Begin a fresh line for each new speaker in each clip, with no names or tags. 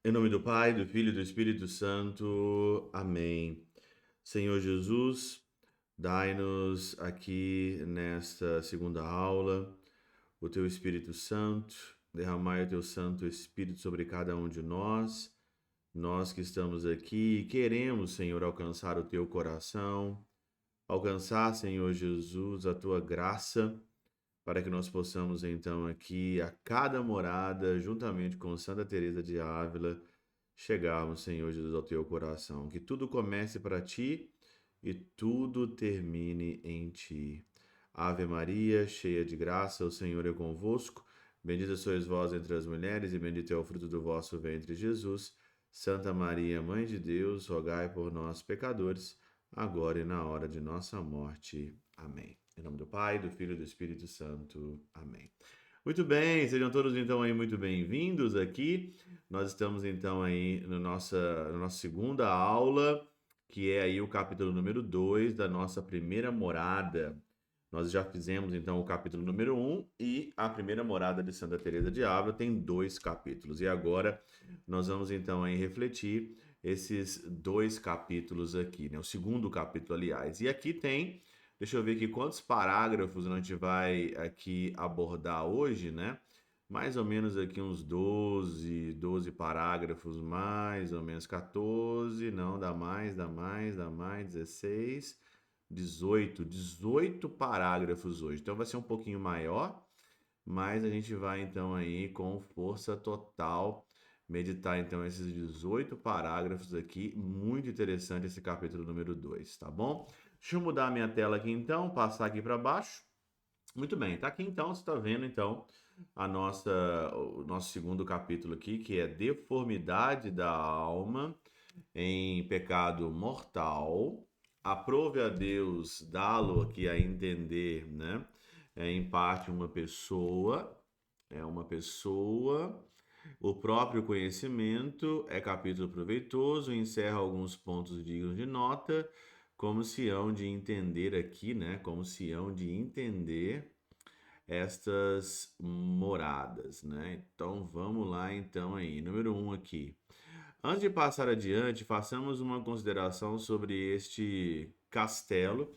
Em nome do Pai, do Filho e do Espírito Santo. Amém. Senhor Jesus, dai-nos aqui nesta segunda aula o teu Espírito Santo, derramai o teu Santo Espírito sobre cada um de nós. Nós que estamos aqui e queremos, Senhor, alcançar o teu coração, alcançar, Senhor Jesus, a tua graça, para que nós possamos então aqui a cada morada, juntamente com Santa Teresa de Ávila, chegarmos, Senhor Jesus, ao teu coração. Que tudo comece para ti e tudo termine em ti. Ave Maria, cheia de graça, o Senhor é convosco. Bendita sois vós entre as mulheres e bendito é o fruto do vosso ventre, Jesus. Santa Maria, Mãe de Deus, rogai por nós, pecadores, agora e na hora de nossa morte. Amém. Em nome do Pai, do Filho e do Espírito Santo. Amém. Muito bem, sejam todos então aí muito bem-vindos aqui. Nós estamos então aí na nossa segunda aula, que é aí o capítulo número 2 da nossa primeira morada. Nós já fizemos então o capítulo número um e a primeira morada de Santa Teresa de Ávila tem 2 capítulos. E agora nós vamos então aí refletir esses 2 capítulos aqui, né? O segundo capítulo, aliás. E aqui tem, deixa eu ver aqui quantos parágrafos a gente vai aqui abordar hoje, né? Mais ou menos aqui uns 12 parágrafos, mais ou menos 14, não, dá mais, 16, 18 parágrafos hoje. Então vai ser um pouquinho maior, mas a gente vai então aí com força total meditar então esses 18 parágrafos aqui. Muito interessante esse capítulo número 2, tá bom? Deixa eu mudar a minha tela aqui então, passar aqui para baixo. Muito bem, tá aqui então, você está vendo então o nosso segundo capítulo aqui, que é Deformidade da Alma em Pecado Mortal. Aprove a Deus dá-lo aqui a entender, né? É em parte uma pessoa. O próprio conhecimento é capítulo proveitoso, encerra alguns pontos dignos de nota, como se hão de entender aqui, né? Como se hão de entender estas moradas, né? Então vamos lá então aí. Número um aqui. Antes de passar adiante, façamos uma consideração sobre este castelo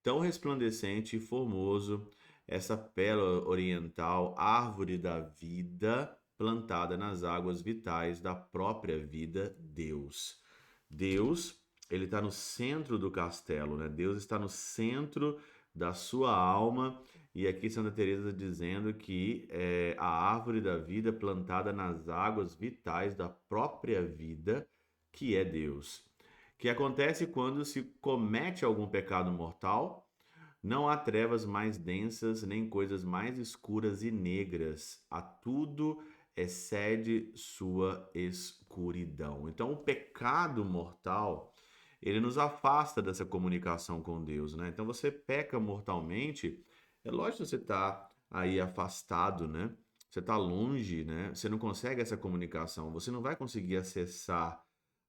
tão resplandecente e formoso, essa pérola oriental, árvore da vida, plantada nas águas vitais da própria vida, Deus. Deus, ele está no centro do castelo, né? Deus está no centro da sua alma. E aqui Santa Teresa dizendo que é a árvore da vida plantada nas águas vitais da própria vida, que é Deus. Que acontece quando se comete algum pecado mortal, não há trevas mais densas, nem coisas mais escuras e negras. A tudo excede sua escuridão. Então, o pecado mortal, ele nos afasta dessa comunicação com Deus, né? Então, você peca mortalmente, é lógico que você está aí afastado, né? Você está longe, né? Você não consegue essa comunicação. Você não vai conseguir acessar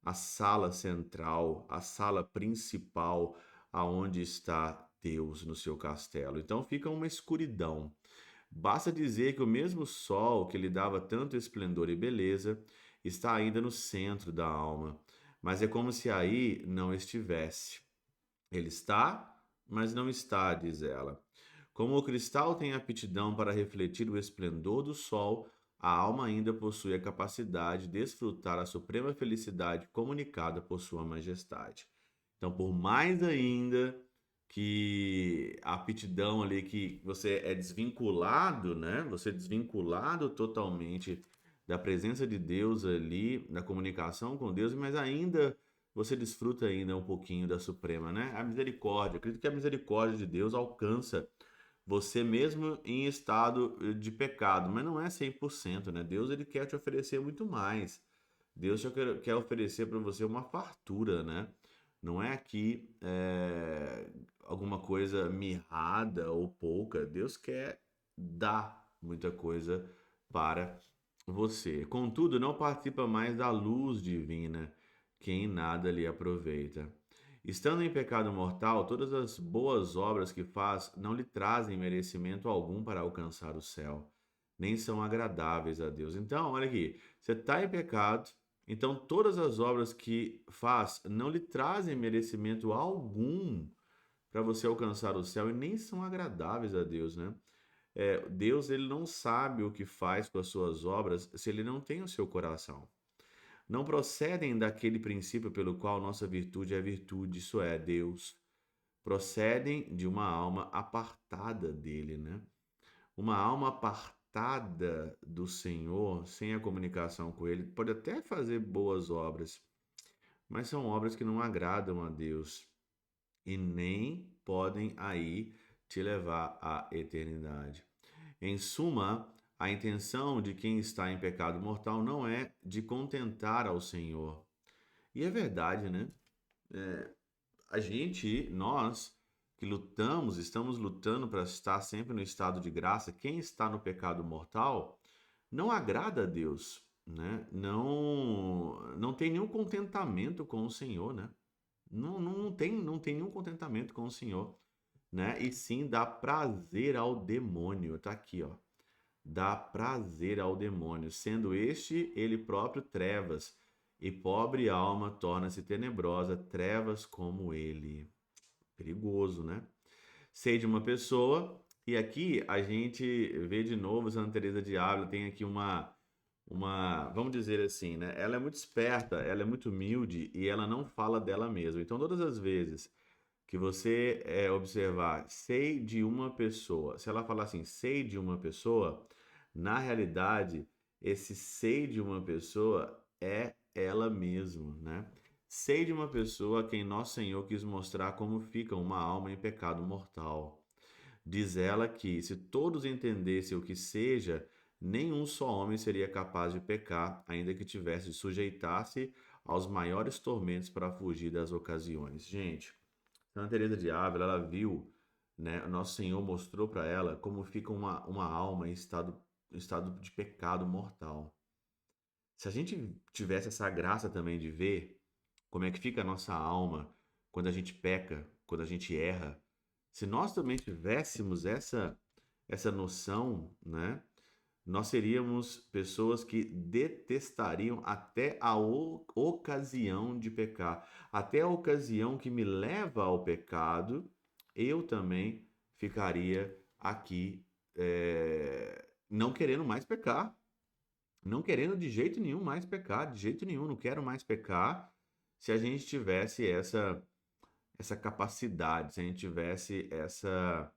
a sala central, a sala principal, aonde está Deus no seu castelo. Então fica uma escuridão. Basta dizer que o mesmo sol que lhe dava tanto esplendor e beleza está ainda no centro da alma, mas é como se aí não estivesse. Ele está, mas não está, diz ela. Como o cristal tem aptidão para refletir o esplendor do sol, a alma ainda possui a capacidade de desfrutar a suprema felicidade comunicada por Sua Majestade. Então, por mais ainda que a aptidão ali que você é desvinculado, né? Você é desvinculado totalmente da presença de Deus ali, da comunicação com Deus, mas ainda você desfruta ainda um pouquinho da Suprema, né? A misericórdia. Acredito que a misericórdia de Deus alcança você mesmo em estado de pecado, mas não é 100%, né? Deus ele quer te oferecer muito mais. Deus já quer oferecer para você uma fartura, né? Não é aqui alguma coisa mirrada ou pouca. Deus quer dar muita coisa para você. Contudo, não participa mais da luz divina, que em nada lhe aproveita. Estando em pecado mortal, todas as boas obras que faz não lhe trazem merecimento algum para alcançar o céu, nem são agradáveis a Deus. Então, olha aqui, você está em pecado, Então, todas as obras que faz não lhe trazem merecimento algum para você alcançar o céu e nem são agradáveis a Deus, né? Deus ele não sabe o que faz com as suas obras se ele não tem o seu coração. Não procedem daquele princípio pelo qual nossa virtude é virtude, isso é, Deus. Procedem de uma alma apartada dele, né? Uma alma apartada do Senhor, sem a comunicação com ele, pode até fazer boas obras, mas são obras que não agradam a Deus e nem podem aí te levar à eternidade. Em suma, a intenção de quem está em pecado mortal não é de contentar ao Senhor. E é verdade, né? Nós que lutamos, estamos lutando para estar sempre no estado de graça. Quem está no pecado mortal não agrada a Deus, né? Não tem nenhum contentamento com o Senhor, né? Não tem nenhum contentamento com o Senhor, né? E sim dá prazer ao demônio. Tá aqui, ó. Dá prazer ao demônio, sendo este ele próprio trevas, e pobre alma torna-se tenebrosa, trevas como ele. Perigoso, né? Sei de uma pessoa, e aqui a gente vê de novo Santa Teresa de Ávila, tem aqui vamos dizer assim, né? Ela é muito esperta, ela é muito humilde e ela não fala dela mesma. Então, todas as vezes que você observar, sei de uma pessoa, se ela falar assim, sei de uma pessoa, na realidade, esse sei de uma pessoa é ela mesma, né? Sei de uma pessoa a quem Nosso Senhor quis mostrar como fica uma alma em pecado mortal. Diz ela que, se todos entendessem o que seja, nenhum só homem seria capaz de pecar, ainda que tivesse de sujeitar-se aos maiores tormentos para fugir das ocasiões. Gente, Santa Teresa de Ávila, ela viu, né? Nosso Senhor mostrou para ela como fica uma alma em estado de pecado mortal. Se a gente tivesse essa graça também de ver como é que fica a nossa alma quando a gente peca, quando a gente erra, se nós também tivéssemos essa noção, né? Nós seríamos pessoas que detestariam até a ocasião de pecar, até a ocasião que me leva ao pecado, eu também ficaria aqui não querendo mais pecar, não querendo de jeito nenhum mais pecar, de jeito nenhum, não quero mais pecar. Se a gente tivesse essa capacidade, se a gente tivesse essa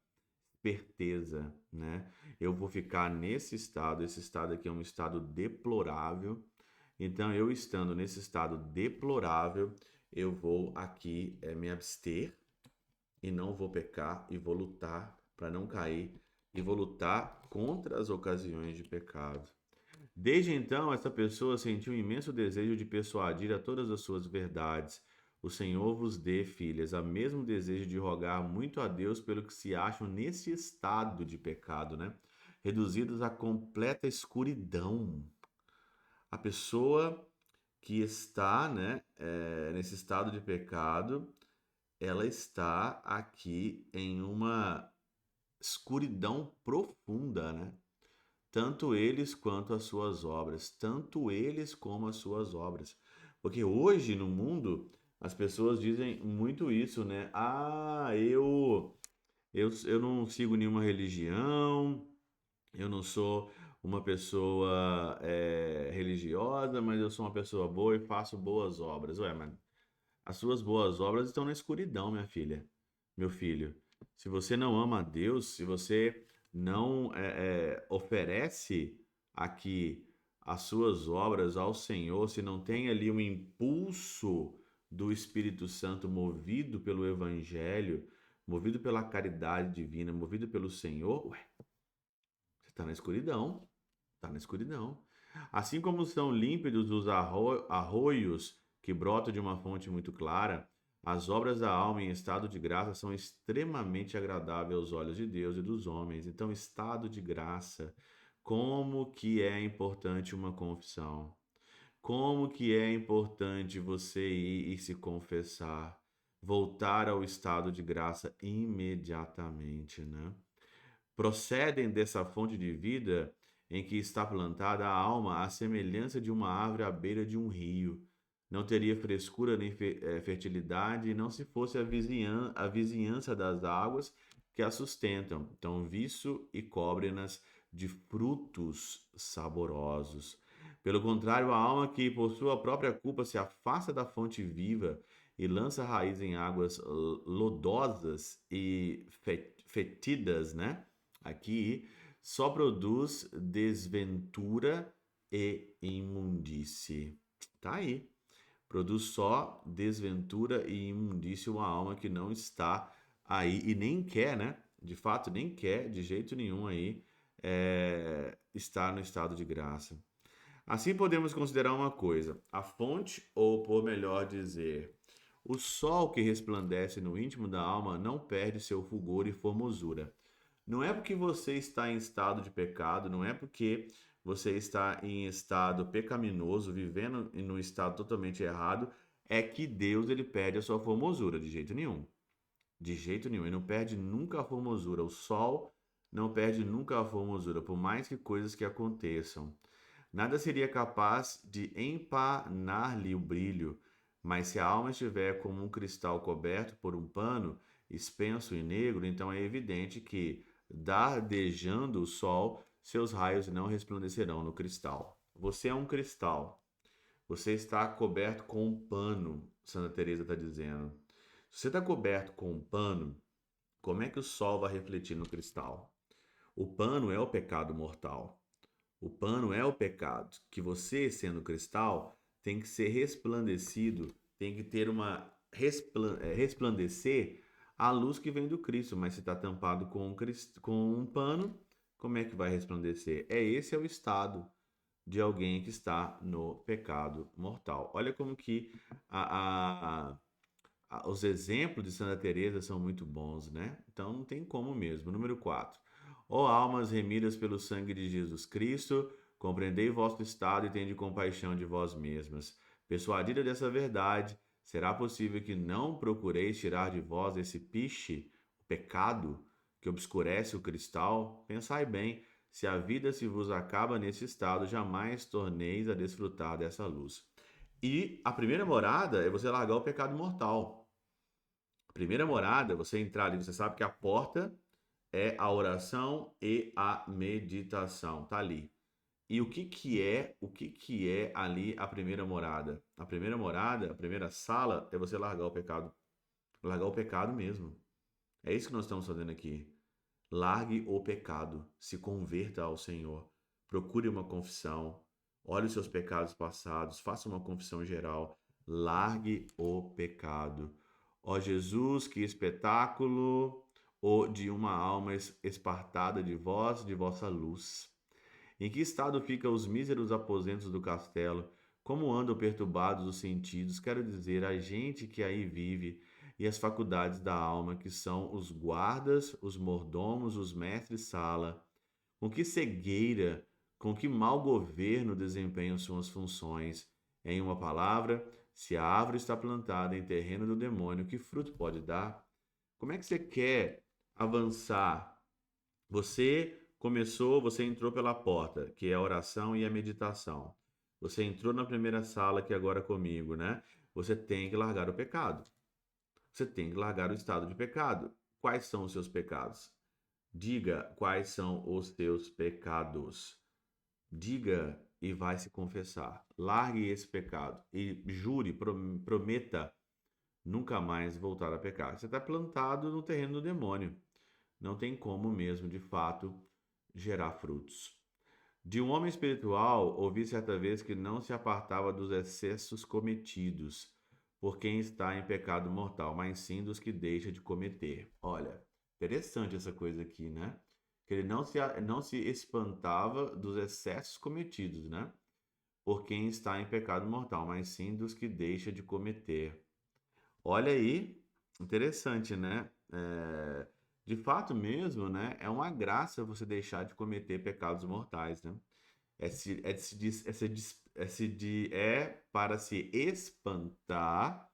esperteza, né? Eu vou ficar nesse estado, esse estado aqui é um estado deplorável. Então, eu estando nesse estado deplorável, eu vou aqui me abster e não vou pecar e vou lutar para não cair e vou lutar contra as ocasiões de pecado. Desde então, essa pessoa sentiu um imenso desejo de persuadir a todas as suas verdades. O Senhor vos dê, filhas, o mesmo desejo de rogar muito a Deus pelo que se acham nesse estado de pecado, né? Reduzidos à completa escuridão. A pessoa que está, né, nesse estado de pecado, ela está aqui em uma escuridão profunda, né? Tanto eles quanto as suas obras, tanto eles como as suas obras. Porque hoje no mundo as pessoas dizem muito isso, né? Ah, eu não sigo nenhuma religião, eu não sou uma pessoa religiosa, mas eu sou uma pessoa boa e faço boas obras. Ué, mas as suas boas obras estão na escuridão, minha filha, meu filho. Se você não ama a Deus, se você não oferece aqui as suas obras ao Senhor, se não tem ali um impulso do Espírito Santo movido pelo Evangelho, movido pela caridade divina, movido pelo Senhor, ué, você está na escuridão. Está na escuridão. Assim como são límpidos os arroios que brotam de uma fonte muito clara, as obras da alma em estado de graça são extremamente agradáveis aos olhos de Deus e dos homens. Então, estado de graça, como que é importante uma confissão? Como que é importante você ir e se confessar, voltar ao estado de graça imediatamente, né? Procedem dessa fonte de vida em que está plantada a alma à semelhança de uma árvore à beira de um rio. Não teria frescura nem fertilidade, não se fosse a vizinhança das águas que a sustentam. Então, viço e cobre-nas de frutos saborosos. Pelo contrário, a alma que, por sua própria culpa, se afasta da fonte viva e lança raiz em águas lodosas e fetidas, né? Aqui só produz desventura e imundície. Tá aí. Produz só desventura e imundície uma alma que não está aí e nem quer, né? De fato, nem quer de jeito nenhum aí estar no estado de graça. Assim podemos considerar uma coisa: a fonte, ou por melhor dizer, o sol que resplandece no íntimo da alma não perde seu fulgor e formosura. Não é porque você está em estado de pecado, não é porque você está em estado pecaminoso, vivendo no estado totalmente errado, é que Deus ele perde a sua formosura, de jeito nenhum. De jeito nenhum, ele não perde nunca a formosura. O sol não perde nunca a formosura, por mais que coisas que aconteçam. Nada seria capaz de empanar-lhe o brilho, mas se a alma estiver como um cristal coberto por um pano espenso e negro, então é evidente que, dardejando o sol, seus raios não resplandecerão no cristal. Você é um cristal. Você está coberto com um pano, Santa Teresa está dizendo. Se você está coberto com um pano, como é que o sol vai refletir no cristal? O pano é o pecado mortal. O pano é o pecado, que você, sendo cristal, tem que ser resplandecido, tem que ter uma resplandecer a luz que vem do Cristo, mas se está tampado com um pano, como é que vai resplandecer? Esse é o estado de alguém que está no pecado mortal. Olha como que os exemplos de Santa Teresa são muito bons, né? Então não tem como mesmo. Número 4. Ó almas remidas pelo sangue de Jesus Cristo, compreendei vosso estado e tende compaixão de vós mesmas. Persuadida dessa verdade, será possível que não procureis tirar de vós esse piche, o pecado, que obscurece o cristal? Pensai bem, se a vida se vos acaba nesse estado, jamais torneis a desfrutar dessa luz. E a primeira morada é você largar o pecado mortal. A primeira morada, você entrar ali, você sabe que a porta é a oração e a meditação, tá ali. E o que que é ali a primeira morada? A primeira morada, a primeira sala é você largar o pecado mesmo. É isso que nós estamos fazendo aqui. Largue o pecado, se converta ao Senhor, procure uma confissão, olhe os seus pecados passados, faça uma confissão geral, largue o pecado. Ó Jesus, que espetáculo, o de uma alma espartada de vós, de vossa luz. Em que estado ficam os míseros aposentos do castelo? Como andam perturbados os sentidos, quero dizer, a gente que aí vive, e as faculdades da alma, que são os guardas, os mordomos, os mestres-sala. Com que cegueira, com que mau governo desempenham suas funções? Em uma palavra, se a árvore está plantada em terreno do demônio, que fruto pode dar? Como é que você quer avançar? Você entrou pela porta, que é a oração e a meditação. Você entrou na primeira sala que agora é comigo, né? Você tem que largar o pecado. Você tem que largar o estado de pecado. Quais são os seus pecados? Diga quais são os teus pecados. Diga e vai se confessar. Largue esse pecado e jure, prometa nunca mais voltar a pecar. Você está plantado no terreno do demônio. Não tem como mesmo, de fato, gerar frutos. De um homem espiritual, ouvi certa vez que não se apartava dos excessos cometidos por quem está em pecado mortal, mas sim dos que deixa de cometer. Olha, interessante essa coisa aqui, né? Que ele não se espantava dos excessos cometidos, né? Por quem está em pecado mortal, mas sim dos que deixa de cometer. Olha aí, interessante, né? De fato mesmo, né? É uma graça você deixar de cometer pecados mortais, né? É para se espantar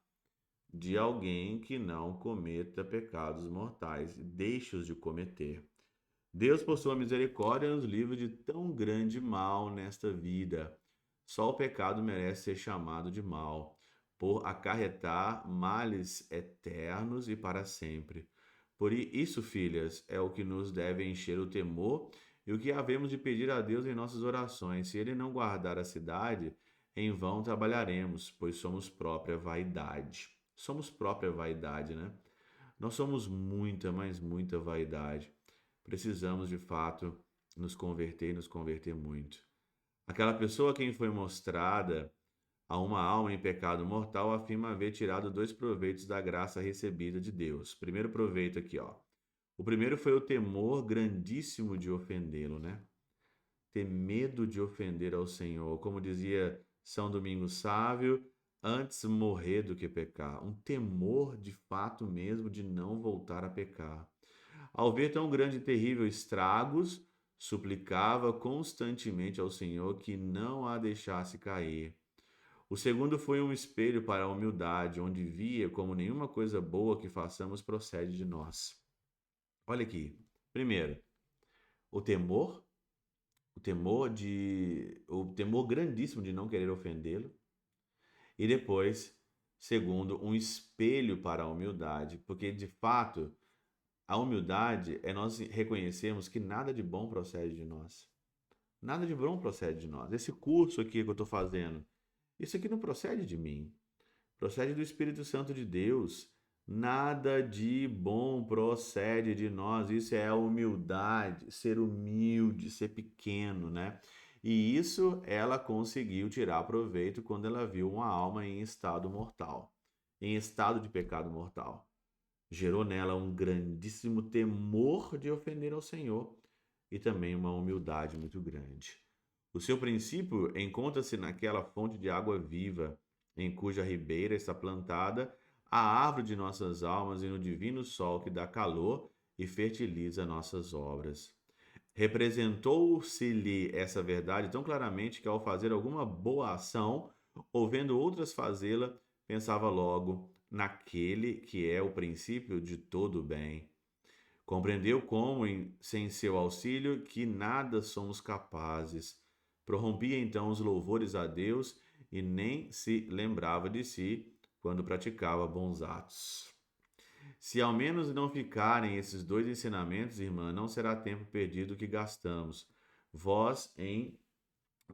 de alguém que não cometa pecados mortais, deixe-os de cometer. Deus, por sua misericórdia, nos livra de tão grande mal nesta vida. Só o pecado merece ser chamado de mal, por acarretar males eternos e para sempre. Por isso, filhas, é o que nos deve encher o temor e o que havemos de pedir a Deus em nossas orações. Se ele não guardar a cidade, em vão trabalharemos, pois somos própria vaidade. Somos própria vaidade, né? Nós somos muita, mas muita vaidade. Precisamos, de fato, nos converter e nos converter muito. Aquela pessoa a quem foi mostrada a uma alma em pecado mortal afirma haver tirado dois proveitos da graça recebida de Deus. Primeiro proveito aqui, ó. O primeiro foi o temor grandíssimo de ofendê-lo, né? Ter medo de ofender ao Senhor. Como dizia São Domingos Sávio, antes morrer do que pecar. Um temor de fato mesmo de não voltar a pecar. Ao ver tão grande e terrível estragos, suplicava constantemente ao Senhor que não a deixasse cair. O segundo foi um espelho para a humildade, onde via como nenhuma coisa boa que façamos procede de nós. Olha aqui. Primeiro, o temor, o temor grandíssimo de não querer ofendê-lo, e depois, segundo, um espelho para a humildade, porque de fato a humildade é nós reconhecermos que nada de bom procede de nós. Nada de bom procede de nós. Esse curso aqui que eu estou fazendo, isso aqui não procede de mim. Procede do Espírito Santo de Deus. Nada de bom procede de nós. Isso é a humildade, ser humilde, ser pequeno, né? E isso ela conseguiu tirar proveito quando ela viu uma alma em estado mortal, em estado de pecado mortal. Gerou nela um grandíssimo temor de ofender ao Senhor e também uma humildade muito grande. O seu princípio encontra-se naquela fonte de água viva, em cuja ribeira está plantada a árvore de nossas almas e no divino sol que dá calor e fertiliza nossas obras. Representou-se-lhe essa verdade tão claramente que, ao fazer alguma boa ação, ou vendo outras fazê-la, pensava logo naquele que é o princípio de todo o bem. Compreendeu como, sem seu auxílio, que nada somos capazes. Prorrompia então os louvores a Deus e nem se lembrava de si quando praticava bons atos. Se ao menos não ficarem esses dois ensinamentos, irmã, não será tempo perdido que gastamos. Vós em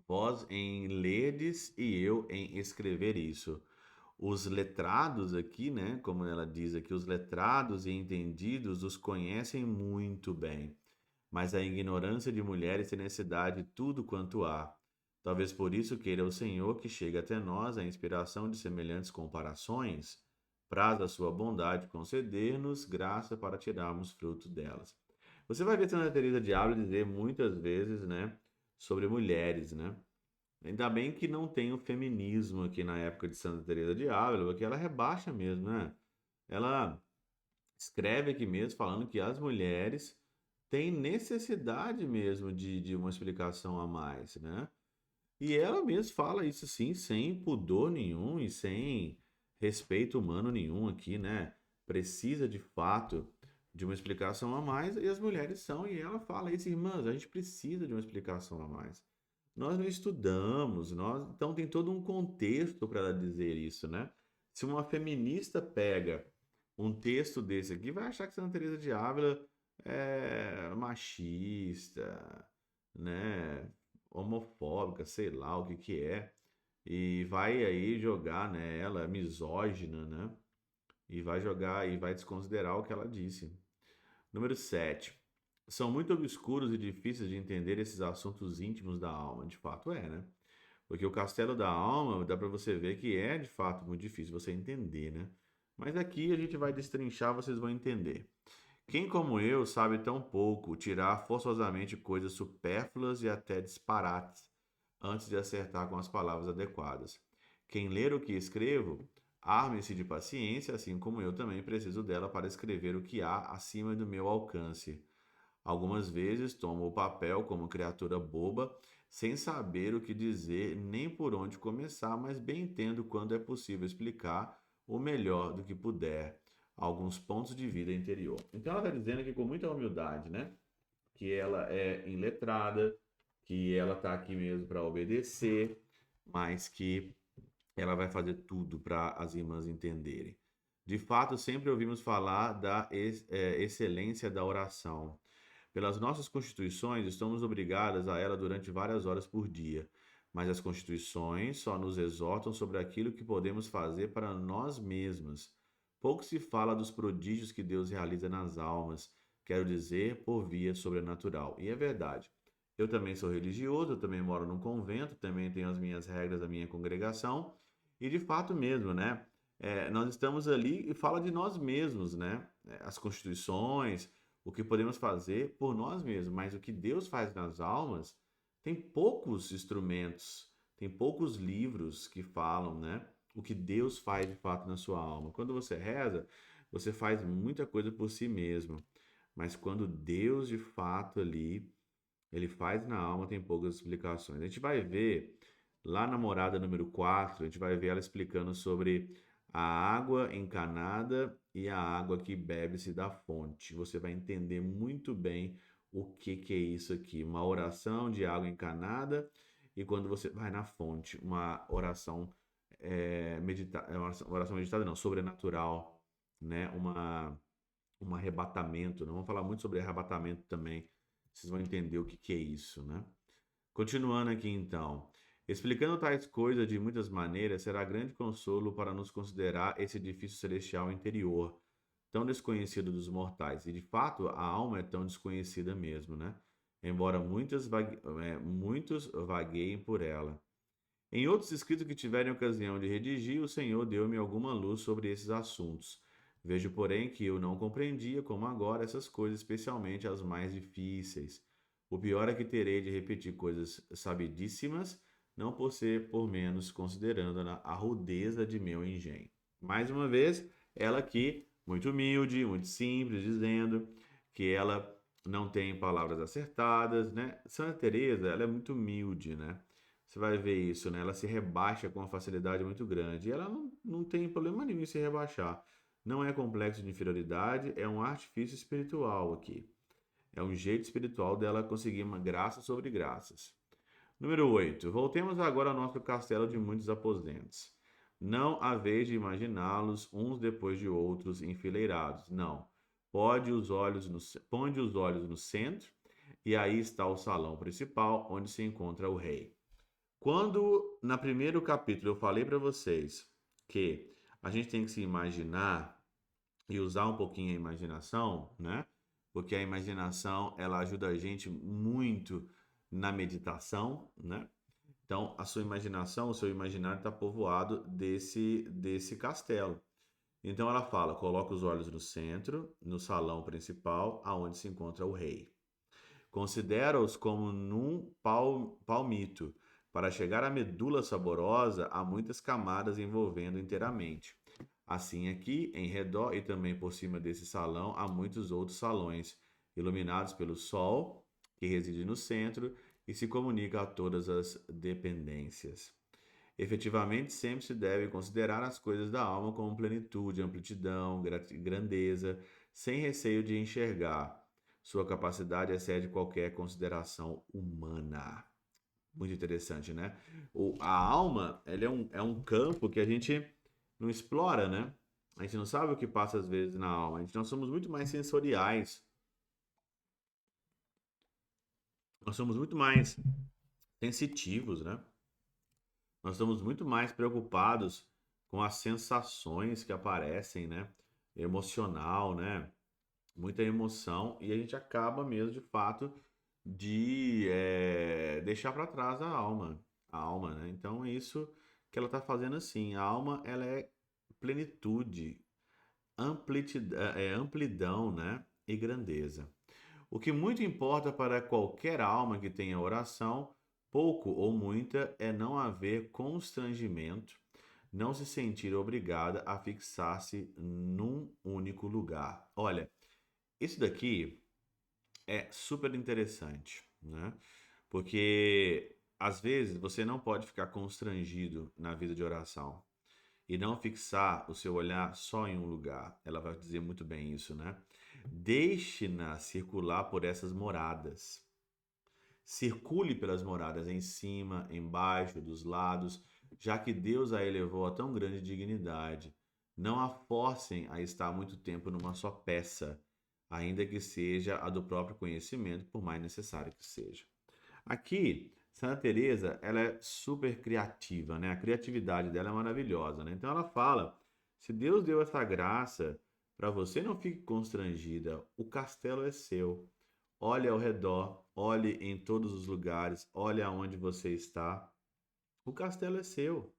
vós em lerdes e eu em escrever isso. Os letrados aqui, né, como ela diz aqui, os letrados e entendidos os conhecem muito bem, mas a ignorância de mulheres tem necessidade de tudo quanto há. Talvez por isso queira o Senhor que chegue até nós a inspiração de semelhantes comparações, praza a sua bondade conceder-nos graça para tirarmos fruto delas. Você vai ver Santa Teresa de Ávila dizer muitas vezes, né, sobre mulheres, né? Ainda bem que não tem o feminismo aqui na época de Santa Teresa de Ávila, porque ela rebaixa mesmo, né? Ela escreve aqui mesmo falando que as mulheres têm necessidade mesmo de uma explicação a mais, né? E ela mesma fala isso assim, sem pudor nenhum e sem respeito humano nenhum aqui, né? Precisa de fato de uma explicação a mais e as mulheres são, e ela fala isso, irmãs, a gente precisa de uma explicação a mais. Nós não estudamos, então tem todo um contexto para ela dizer isso, né? Se uma feminista pega um texto desse aqui, vai achar que Santa Teresa de Ávila é machista, né? Homofóbica, sei lá o que que é, e vai aí jogar, né, ela é misógina, né? E vai jogar e vai desconsiderar o que ela disse. Número 7. São muito obscuros e difíceis de entender esses assuntos íntimos da alma. De fato é, né? Porque o castelo da alma dá para você ver que é de fato muito difícil você entender, né? Mas aqui a gente vai destrinchar, vocês vão entender. Quem como eu sabe tão pouco tirar forçosamente coisas supérfluas e até disparates antes de acertar com as palavras adequadas. Quem ler o que escrevo, arme-se de paciência, assim como eu também preciso dela para escrever o que há acima do meu alcance. Algumas vezes tomo o papel como criatura boba, sem saber o que dizer nem por onde começar, mas bem entendo quando é possível explicar o melhor do que puder alguns pontos de vida interior. Então ela está dizendo aqui com muita humildade, né? que ela é iletrada, que ela está aqui mesmo para obedecer, mas que ela vai fazer tudo para as irmãs entenderem. De fato, sempre ouvimos falar da excelência da oração. Pelas nossas constituições, estamos obrigadas a ela durante várias horas por dia, mas as constituições só nos exortam sobre aquilo que podemos fazer para nós mesmas. Pouco se fala dos prodígios que Deus realiza nas almas, quero dizer, por via sobrenatural. E é verdade. Eu também sou religioso, eu também moro num convento, também tenho as minhas regras da minha congregação, e de fato mesmo, né? Nós estamos ali e fala de nós mesmos, né? As constituições, o que podemos fazer por nós mesmos, mas o que Deus faz nas almas, tem poucos instrumentos, tem poucos livros que falam, né? O que Deus faz de fato na sua alma. Quando você reza, você faz muita coisa por si mesmo, mas quando Deus de fato ali, ele faz na alma, tem poucas explicações. A gente vai ver lá na morada número 4, a gente vai ver ela explicando sobre a água encanada e a água que bebe-se da fonte. Você vai entender muito bem o que é isso aqui. Uma oração de água encanada e quando você vai na fonte, uma oração meditada, oração meditada não, sobrenatural, né? Um arrebatamento. Não vamos falar muito sobre arrebatamento também. Vocês vão entender o que é isso, né? Continuando aqui então. Explicando tais coisas de muitas maneiras, será grande consolo para nos considerar esse edifício celestial interior, tão desconhecido dos mortais. E de fato, a alma é tão desconhecida mesmo, né? Embora muitos vagueiem por ela. Em outros escritos que tiverem ocasião de redigir, o Senhor deu-me alguma luz sobre esses assuntos. Vejo, porém, que eu não compreendia, como agora, essas coisas, especialmente as mais difíceis. O pior é que terei de repetir coisas sabidíssimas, não por ser por menos, considerando a rudeza de meu engenho. Mais uma vez, ela aqui, muito humilde, muito simples, dizendo que ela não tem palavras acertadas, né? Santa Teresa, ela é muito humilde, né? Você vai ver isso, né? Ela se rebaixa com uma facilidade muito grande. E ela não tem problema nenhum em se rebaixar. Não é complexo de inferioridade, é um artifício espiritual aqui. É um jeito espiritual dela conseguir uma graça sobre graças. Número 8. Voltemos agora ao nosso castelo de muitos aposentos. Não há vez de imaginá-los uns depois de outros enfileirados. Não. Ponde os olhos no centro, e aí está o salão principal, onde se encontra o rei. Quando, na primeiro capítulo, eu falei para vocês que a gente tem que se imaginar e usar um pouquinho a imaginação, né? Porque a imaginação, ela ajuda a gente muito na meditação, né? Então, a sua imaginação, o seu imaginário está povoado desse castelo. Então, ela fala, coloca os olhos no centro, no salão principal, aonde se encontra o rei. Considera-os como num palmito. Para chegar à medula saborosa, há muitas camadas envolvendo inteiramente. Assim, aqui, em redor e também por cima desse salão, há muitos outros salões, iluminados pelo sol, que reside no centro e se comunica a todas as dependências. Efetivamente, sempre se deve considerar as coisas da alma como plenitude, amplidão, grandeza, sem receio de enxergar. Sua capacidade excede qualquer consideração humana. Muito interessante, né? A alma, ela é um campo que a gente não explora, né? A gente não sabe o que passa às vezes na alma. Nós somos muito mais sensoriais. Nós somos muito mais sensitivos, né? Nós estamos muito mais preocupados com as sensações que aparecem, né? Emocional, né? Muita emoção e a gente acaba mesmo, de fato, de deixar para trás a alma, né? Então é isso que ela está fazendo assim. A alma, ela é plenitude, amplidão, né? E grandeza. O que muito importa para qualquer alma que tenha oração, pouco ou muita, é não haver constrangimento, não se sentir obrigada a fixar-se num único lugar. Olha, isso daqui é super interessante, né? Porque às vezes você não pode ficar constrangido na vida de oração. e não fixar o seu olhar só em um lugar. Ela vai dizer muito bem isso, né? Deixe-na circular por essas moradas. Circule pelas moradas em cima, embaixo, dos lados, já que Deus a elevou a tão grande dignidade. Não a forcem a estar muito tempo numa só peça, ainda que seja a do próprio conhecimento, por mais necessário que seja. Aqui, Santa Teresa, ela é super criativa, né? A criatividade dela é maravilhosa, né? Então ela fala: se Deus deu essa graça para você, não fique constrangida. O castelo é seu. Olhe ao redor, olhe em todos os lugares, olhe aonde você está. O castelo é seu.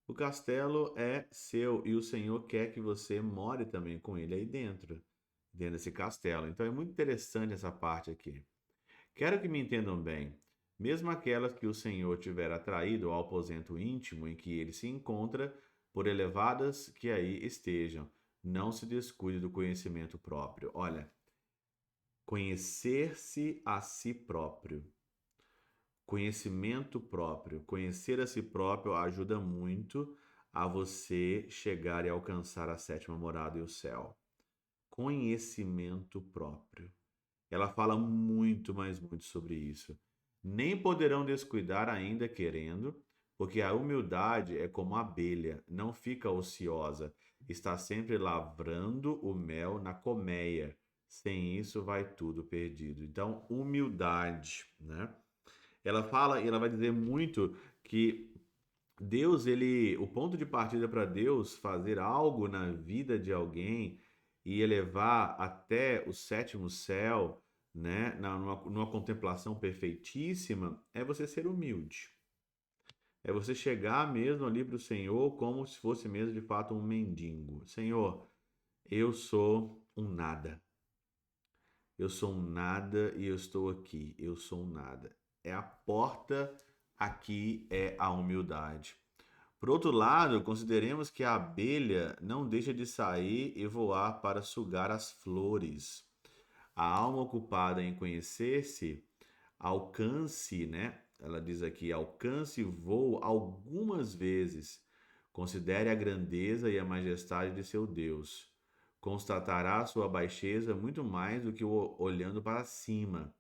O castelo é seu e o Senhor quer que você more também com ele aí dentro desse castelo. Então é muito interessante essa parte aqui. Quero que me entendam bem. Mesmo aquelas que o Senhor tiver atraído ao aposento íntimo em que ele se encontra, por elevadas que aí estejam, não se descuide do conhecimento próprio. Olha, conhecer-se a si próprio. Conhecimento próprio. Conhecer a si próprio ajuda muito a você chegar e alcançar a sétima morada e o céu. Conhecimento próprio. Ela fala muito, mas muito sobre isso. Nem poderão descuidar ainda querendo, porque a humildade é como a abelha, não fica ociosa, está sempre lavrando o mel na colmeia. Sem isso vai tudo perdido. Então, humildade, né? Ela fala e ela vai dizer muito que Deus, o ponto de partida para Deus fazer algo na vida de alguém e elevar até o sétimo céu, né, numa contemplação perfeitíssima, é você ser humilde. É você chegar mesmo ali para o Senhor como se fosse mesmo de fato um mendigo. Senhor, eu sou um nada. Eu sou um nada e eu estou aqui. Eu sou um nada. É a porta aqui, é a humildade. Por outro lado, consideremos que a abelha não deixa de sair e voar para sugar as flores. A alma ocupada em conhecer-se alcance, né? Ela diz aqui, alcance voo algumas vezes. Considere a grandeza e a majestade de seu Deus. Constatará sua baixeza muito mais do que olhando para cima.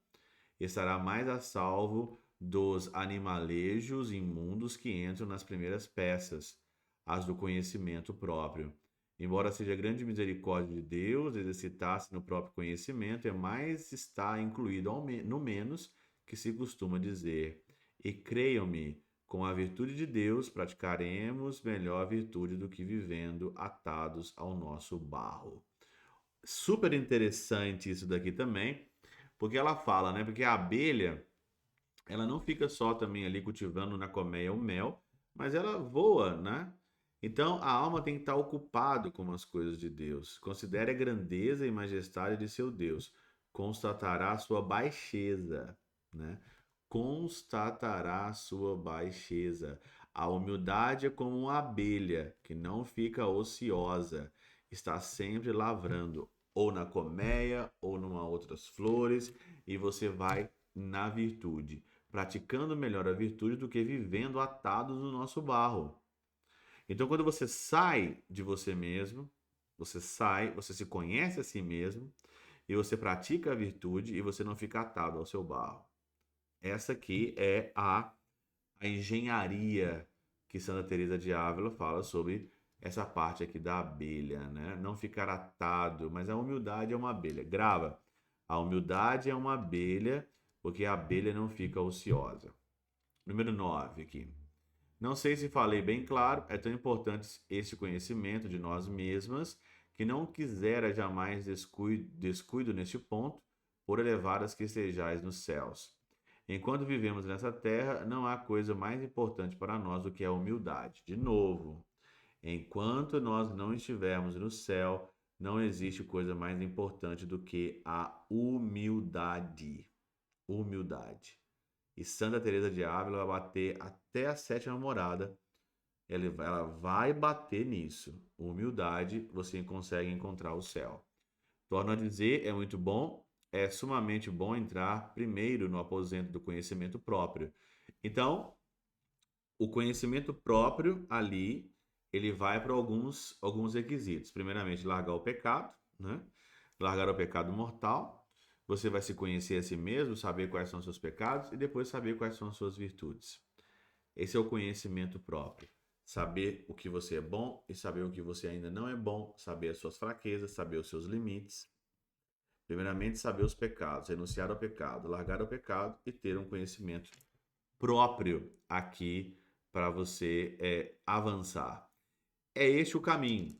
Estará mais a salvo dos animalejos imundos que entram nas primeiras peças, as do conhecimento próprio. Embora seja grande misericórdia de Deus exercitar-se no próprio conhecimento, é mais está incluído no menos que se costuma dizer. E creiam-me, com a virtude de Deus praticaremos melhor a virtude do que vivendo atados ao nosso barro. Super interessante isso daqui também, porque ela fala, né? Porque a abelha, ela não fica só também ali cultivando na colmeia o mel, mas ela voa, né? Então a alma tem que estar ocupado com as coisas de Deus. Considere a grandeza e majestade de seu Deus. Constatará a sua baixeza, né? Constatará a sua baixeza. A humildade é como uma abelha que não fica ociosa, está sempre lavrando, ou na colmeia, ou numa outras flores, e você vai na virtude, praticando melhor a virtude do que vivendo atados no nosso barro. Então, quando você sai de você mesmo, você se conhece a si mesmo, e você pratica a virtude, e você não fica atado ao seu barro. Essa aqui é a engenharia que Santa Teresa de Ávila fala sobre essa parte aqui da abelha, né? Não ficar atado, mas a humildade é uma abelha. Grava. A humildade é uma abelha, porque a abelha não fica ociosa. Número 9 aqui. Não sei se falei bem claro, é tão importante esse conhecimento de nós mesmas que não quisera jamais descuido neste ponto, por elevadas que estejais nos céus. Enquanto vivemos nessa terra, não há coisa mais importante para nós do que a humildade. De novo, enquanto nós não estivermos no céu, não existe coisa mais importante do que a humildade. Humildade. E Santa Teresa de Ávila vai bater até a sétima morada. Ela vai bater nisso. Humildade, você consegue encontrar o céu. Torno a dizer, é muito bom, é sumamente bom entrar primeiro no aposento do conhecimento próprio. Então, o conhecimento próprio ali, ele vai para alguns requisitos. Primeiramente, largar o pecado, né? Largar o pecado mortal. Você vai se conhecer a si mesmo, saber quais são os seus pecados e depois saber quais são as suas virtudes. Esse é o conhecimento próprio. Saber o que você é bom e saber o que você ainda não é bom, saber as suas fraquezas, saber os seus limites. Primeiramente, saber os pecados, renunciar ao pecado, largar o pecado e ter um conhecimento próprio aqui para você avançar. É este o caminho.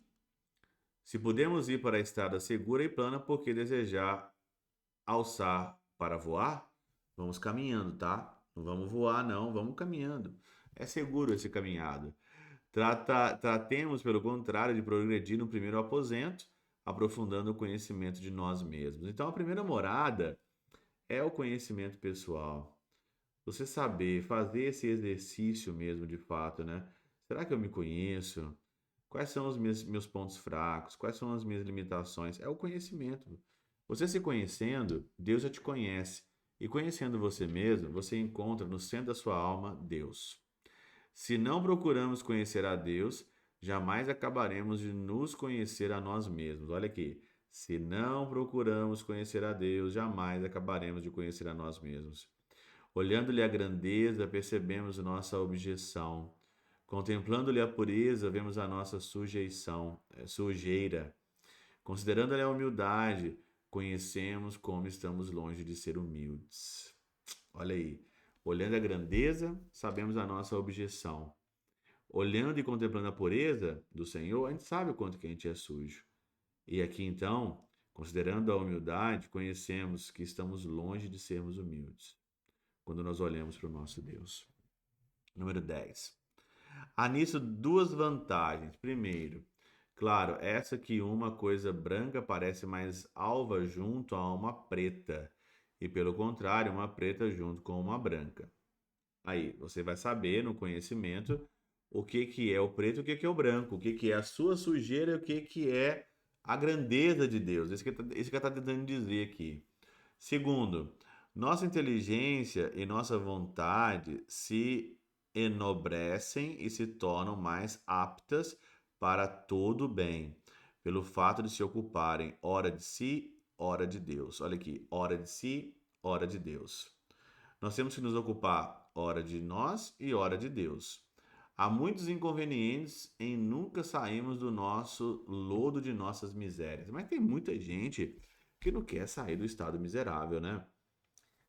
Se podemos ir para a estrada segura e plana, por que desejar alçar para voar? Vamos caminhando, tá? Não vamos voar, não, vamos caminhando. É seguro esse caminhado. Tratemos, pelo contrário, de progredir no primeiro aposento, aprofundando o conhecimento de nós mesmos. Então, a primeira morada é o conhecimento pessoal. Você saber fazer esse exercício mesmo de fato, né? Será que eu me conheço? Quais são os meus pontos fracos? Quais são as minhas limitações? É o conhecimento. Você se conhecendo, Deus já te conhece. E conhecendo você mesmo, você encontra no centro da sua alma Deus. Se não procuramos conhecer a Deus, jamais acabaremos de nos conhecer a nós mesmos. Olha aqui. Se não procuramos conhecer a Deus, jamais acabaremos de conhecer a nós mesmos. Olhando-lhe a grandeza, percebemos nossa objeção. Contemplando-lhe a pureza, vemos a nossa sujeira. Considerando-lhe a humildade, conhecemos como estamos longe de ser humildes. Olha aí. Olhando a grandeza, sabemos a nossa objeção. Olhando e contemplando a pureza do Senhor, a gente sabe o quanto que a gente é sujo. E aqui então, considerando a humildade, conhecemos que estamos longe de sermos humildes quando nós olhamos para o nosso Deus. Número 10. Há nisso duas vantagens. Primeiro, claro, essa que uma coisa branca parece mais alva junto a uma preta, e pelo contrário, uma preta junto com uma branca. Aí, você vai saber no conhecimento o que é o preto e o que é o branco, o que é a sua sujeira e o que é a grandeza de Deus. Isso que ele está tentando dizer aqui. Segundo, nossa inteligência e nossa vontade se enobrecem e se tornam mais aptas para todo o bem, pelo fato de se ocuparem ora de si, ora de Deus. Olha aqui, ora de si, ora de Deus. Nós temos que nos ocupar ora de nós e ora de Deus. Há muitos inconvenientes em nunca sairmos do nosso lodo de nossas misérias, mas tem muita gente que não quer sair do estado miserável, né?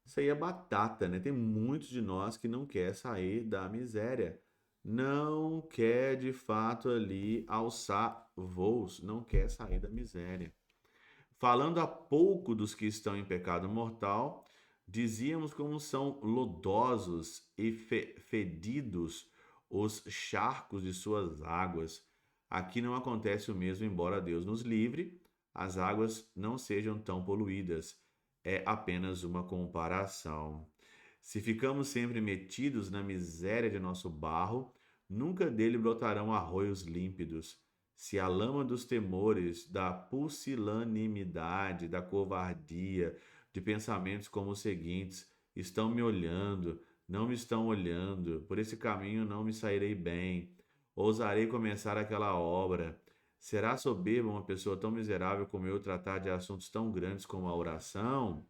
Isso aí é batata, né? Tem muitos de nós que não quer sair da miséria. Não quer de fato ali alçar voos, não quer sair da miséria. Falando há pouco dos que estão em pecado mortal, dizíamos como são lodosos e fedidos os charcos de suas águas. Aqui não acontece o mesmo, embora Deus nos livre, as águas não sejam tão poluídas. É apenas uma comparação. Se ficamos sempre metidos na miséria de nosso barro, nunca dele brotarão arroios límpidos. Se a lama dos temores, da pusilanimidade, da covardia, de pensamentos como os seguintes, estão me olhando, não me estão olhando, por esse caminho não me sairei bem, ousarei começar aquela obra. Será soberba uma pessoa tão miserável como eu tratar de assuntos tão grandes como a oração?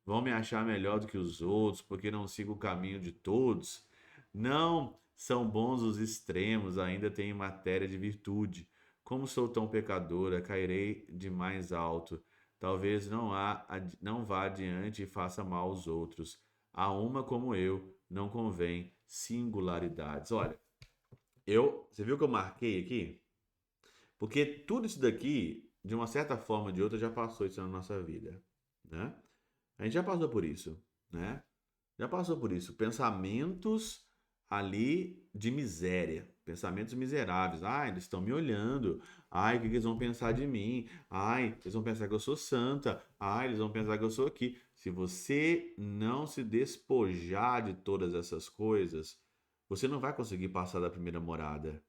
Vão me achar melhor do que os outros, porque não sigo o caminho de todos? Não são bons os extremos, ainda tenho matéria de virtude. Como sou tão pecadora, cairei de mais alto. Talvez não vá adiante e faça mal aos outros. A uma como eu, não convém singularidades. Olha, você viu que eu marquei aqui? Porque tudo isso daqui, de uma certa forma ou de outra, já passou isso na nossa vida, né? A gente já passou por isso, né? Já passou por isso. Pensamentos ali de miséria, pensamentos miseráveis. Ai, eles estão me olhando. Ai, o que eles vão pensar de mim? Ai, eles vão pensar que eu sou santa. Ai, eles vão pensar que eu sou aqui. Se você não se despojar de todas essas coisas, você não vai conseguir passar da primeira morada.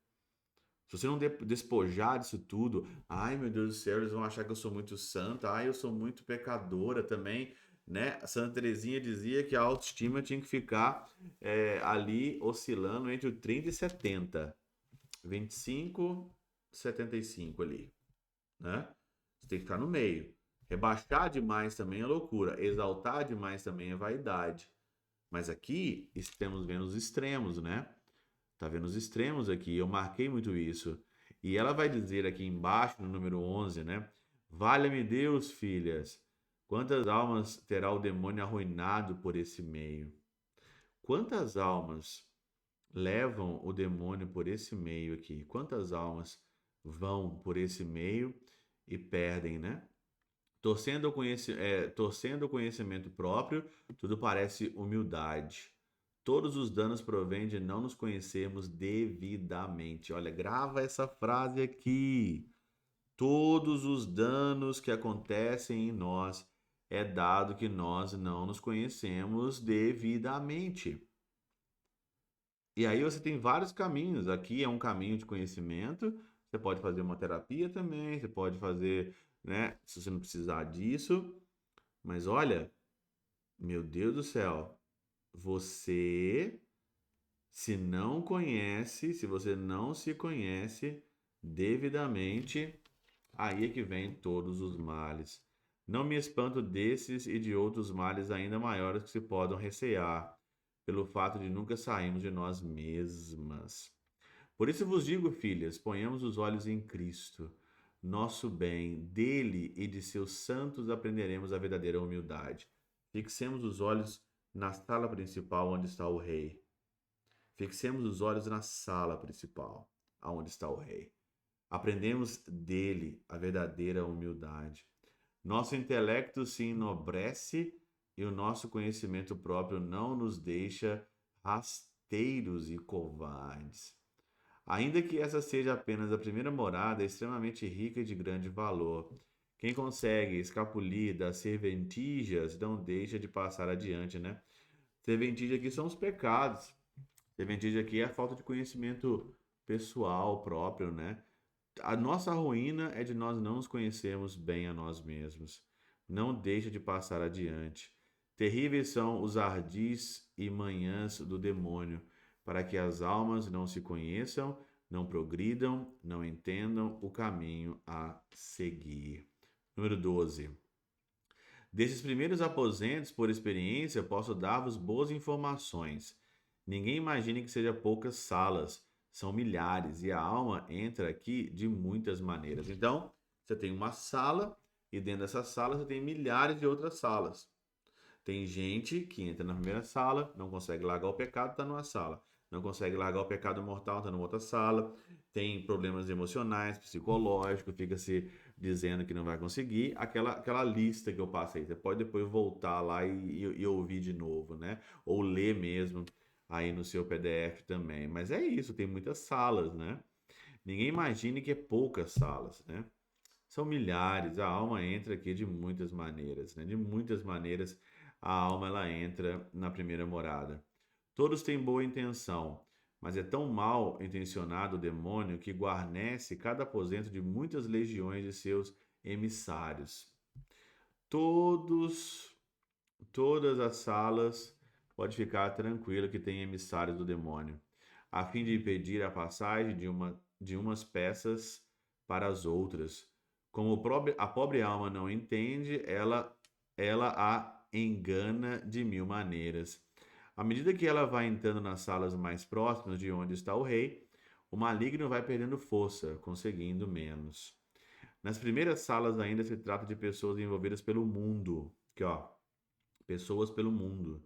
Se você não despojar disso tudo, ai meu Deus do céu, eles vão achar que eu sou muito santa, ai eu sou muito pecadora também, né? A Santa Teresinha dizia que a autoestima tinha que ficar ali oscilando entre o 30 e 70. 25, 75 ali, né? Você tem que ficar no meio. Rebaixar demais também é loucura. Exaltar demais também é vaidade. Mas aqui estamos vendo os extremos, né? Tá vendo os extremos aqui? Eu marquei muito isso. E ela vai dizer aqui embaixo, no número 11, né? Valha-me Deus, filhas, quantas almas terá o demônio arruinado por esse meio? Quantas almas levam o demônio por esse meio aqui? Quantas almas vão por esse meio e perdem, né? Torcendo o conhecimento próprio, tudo parece humildade. Todos os danos provêm de não nos conhecermos devidamente. Olha, grava essa frase aqui. Todos os danos que acontecem em nós é dado que nós não nos conhecemos devidamente. E aí você tem vários caminhos. Aqui é um caminho de conhecimento. Você pode fazer uma terapia também, você pode fazer, né, se você não precisar disso. Mas olha, meu Deus do céu, você se não conhece, se você não se conhece devidamente, aí é que vem todos os males. Não me espanto desses e de outros males ainda maiores que se podem recear, pelo fato de nunca sairmos de nós mesmas. Por isso vos digo, filhas, ponhamos os olhos em Cristo, nosso bem, dele e de seus santos aprenderemos a verdadeira humildade. Fixemos os olhos na sala principal onde está o rei. Fixemos os olhos na sala principal, aonde está o rei. Aprendemos dele a verdadeira humildade. Nosso intelecto se enobrece e o nosso conhecimento próprio não nos deixa rasteiros e covardes. Ainda que essa seja apenas a primeira morada, é extremamente rica e de grande valor. Quem consegue escapulir das serventijas não deixa de passar adiante, né? Serventia aqui são os pecados. Serventia aqui é a falta de conhecimento pessoal próprio, né? A nossa ruína é de nós não nos conhecermos bem a nós mesmos. Não deixa de passar adiante. Terríveis são os ardis e manhãs do demônio, para que as almas não se conheçam, não progridam, não entendam o caminho a seguir. Número 12. Desses primeiros aposentos, por experiência, posso dar-vos boas informações. Ninguém imagine que seja poucas salas, são milhares, e a alma entra aqui de muitas maneiras. Então, você tem uma sala, e dentro dessa sala você tem milhares de outras salas. Tem gente que entra na primeira sala, não consegue largar o pecado, está numa sala. Não consegue largar o pecado mortal, está numa outra sala. Tem problemas emocionais, psicológicos, fica se dizendo que não vai conseguir. Aquela lista que eu passei, você pode depois voltar lá e ouvir de novo, né? Ou ler mesmo aí no seu PDF também. Mas é isso, tem muitas salas, né? Ninguém imagine que é poucas salas, né? São milhares, a alma entra aqui de muitas maneiras, né? De muitas maneiras a alma ela entra na primeira morada. Todos têm boa intenção, mas é tão mal intencionado o demônio que guarnece cada aposento de muitas legiões de seus emissários. Todos, todas as salas, pode ficar tranquilo que tem emissários do demônio, a fim de impedir a passagem de umas peças para as outras. Como a pobre alma não entende, ela a engana de mil maneiras. À medida que ela vai entrando nas salas mais próximas de onde está o rei, o maligno vai perdendo força, conseguindo menos. Nas primeiras salas ainda se trata de pessoas envolvidas pelo mundo, que ó, pessoas pelo mundo,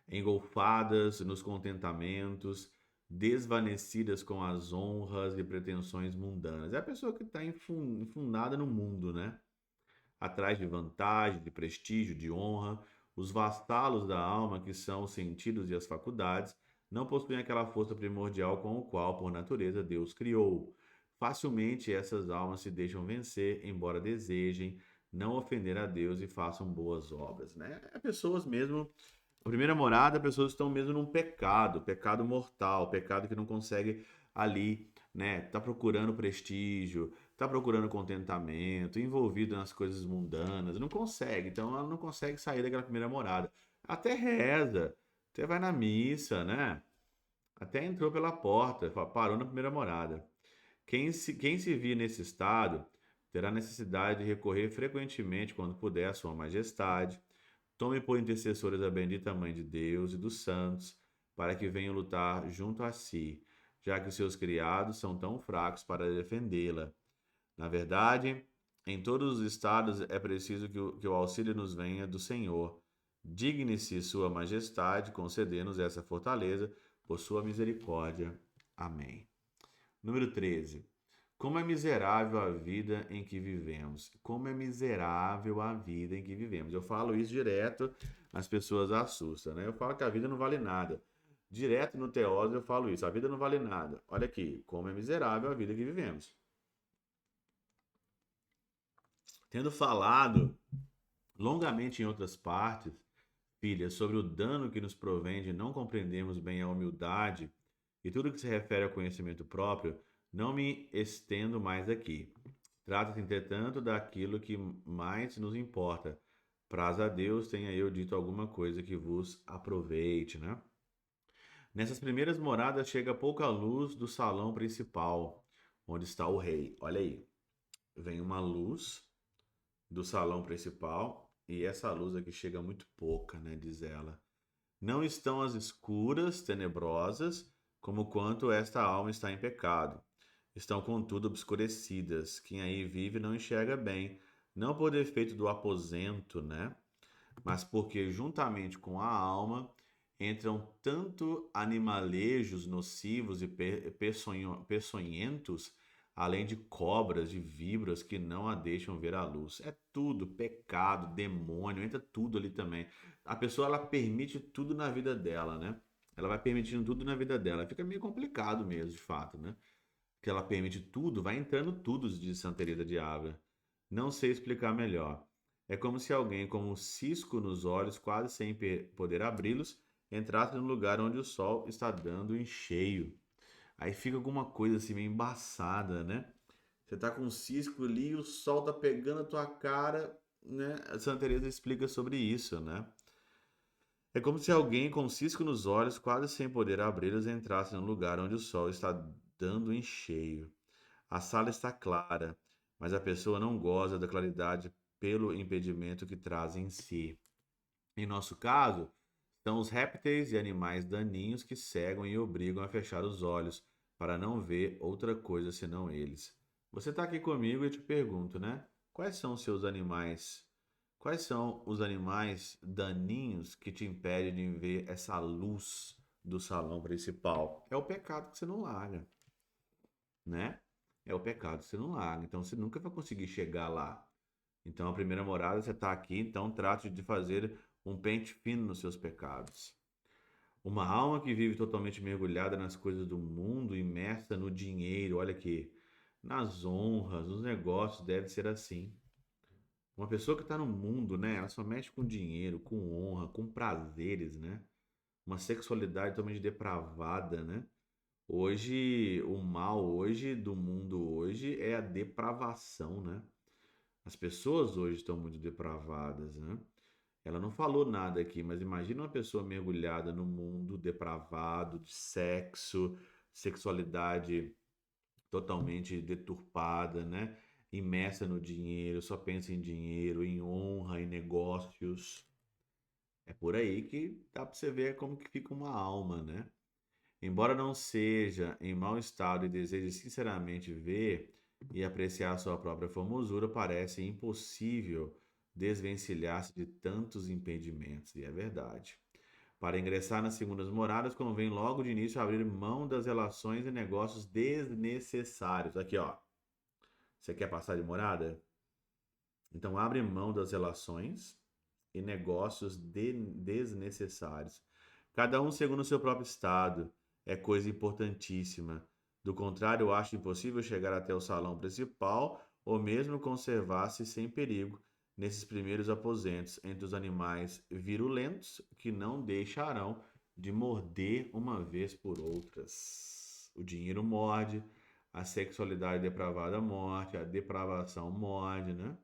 engolfadas nos contentamentos, desvanecidas com as honras e pretensões mundanas. É a pessoa que está enfundada no mundo, né? Atrás de vantagem, de prestígio, de honra. Os vassalos da alma, que são os sentidos e as faculdades, não possuem aquela força primordial com o qual, por natureza, Deus criou. Facilmente essas almas se deixam vencer, embora desejem não ofender a Deus e façam boas obras, né? É pessoas mesmo. A primeira morada, pessoas estão mesmo num pecado, pecado mortal, pecado que não consegue ali, né? Tá procurando prestígio, tá procurando contentamento, envolvido nas coisas mundanas, não consegue. Então ela não consegue sair daquela primeira morada. Até reza, até vai na missa, né? Até entrou pela porta, parou na primeira morada. Quem se vir nesse estado terá necessidade de recorrer frequentemente, quando puder, à Sua Majestade. Tome por intercessores a bendita Mãe de Deus e dos santos, para que venham lutar junto a si, já que os seus criados são tão fracos para defendê-la. Na verdade, em todos os estados é preciso que o auxílio nos venha do Senhor. Digne-se Sua Majestade conceder-nos essa fortaleza por Sua misericórdia. Amém. Número 13. Como é miserável a vida em que vivemos. Como é miserável a vida em que vivemos. Eu falo isso direto, as pessoas assustam, né? Eu falo que a vida não vale nada. Direto no Teóse eu falo isso, a vida não vale nada. Olha aqui, como é miserável a vida que vivemos. Tendo falado longamente em outras partes, filha, sobre o dano que nos provém de não compreendermos bem a humildade e tudo que se refere ao conhecimento próprio, não me estendo mais aqui. Trata-se, entretanto, daquilo que mais nos importa. Praz a Deus, tenha eu dito alguma coisa que vos aproveite, né? Nessas primeiras moradas chega pouca luz do salão principal, onde está o rei. Olha aí, vem uma luz do salão principal e essa luz aqui chega muito pouca, né? Diz ela. Não estão as escuras, tenebrosas, como quanto esta alma está em pecado. Estão, contudo, obscurecidas. Quem aí vive não enxerga bem, não por defeito do aposento, né? Mas porque, juntamente com a alma, entram tanto animalejos nocivos e peçonhentos, além de cobras e víboras que não a deixam ver a luz. É tudo pecado, demônio, entra tudo ali também. A pessoa, ela permite tudo na vida dela, né? Ela vai permitindo tudo na vida dela. Fica meio complicado mesmo, de fato, né? Que ela permite tudo, vai entrando tudo, diz Santa Teresa de Ávila. Não sei explicar melhor. É como se alguém com um cisco nos olhos, quase sem poder abri-los, entrasse no lugar onde o sol está dando em cheio. Aí fica alguma coisa assim meio embaçada, né? Você tá com um cisco ali, o sol tá pegando a tua cara, né? A Santa Teresa explica sobre isso, né? É como se alguém com um cisco nos olhos, quase sem poder abri-los, entrasse no lugar onde o sol está dando em cheio. A sala está clara, mas a pessoa não goza da claridade pelo impedimento que traz em si. Em nosso caso, são os répteis e animais daninhos que cegam e obrigam a fechar os olhos para não ver outra coisa senão eles. Você está aqui comigo e eu te pergunto, né? Quais são os seus animais? Quais são os animais daninhos que te impedem de ver essa luz do salão principal? É o pecado que você não larga, né? É o pecado que você não larga. Então você nunca vai conseguir chegar lá. Então a primeira morada você está aqui, então trate de fazer um pente fino nos seus pecados. Uma alma que vive totalmente mergulhada nas coisas do mundo, imersa no dinheiro, olha aqui, nas honras, nos negócios, deve ser assim. Uma pessoa que está no mundo, né? Ela só mexe com dinheiro, com honra, com prazeres, né? Uma sexualidade totalmente depravada, né? Hoje, o mal hoje do mundo hoje é a depravação, né? As pessoas hoje estão muito depravadas, né? Ela não falou nada aqui, mas imagina uma pessoa mergulhada no mundo depravado de sexo, sexualidade totalmente deturpada, né? Imersa no dinheiro, só pensa em dinheiro, em honra, em negócios. É por aí que dá para você ver como que fica uma alma, né? Embora não seja em mau estado e deseje sinceramente ver e apreciar sua própria formosura, parece impossível desvencilhar-se de tantos impedimentos, e é verdade. Para ingressar nas segundas moradas, convém logo de início abrir mão das relações e negócios desnecessários. Aqui, ó. Você quer passar de morada? Então abre mão das relações e negócios desnecessários. Cada um segundo o seu próprio estado. É coisa importantíssima. Do contrário, eu acho impossível chegar até o salão principal ou mesmo conservar-se sem perigo nesses primeiros aposentos entre os animais virulentos que não deixarão de morder uma vez por outras. O dinheiro morde, a sexualidade depravada morde, a depravação morde, né?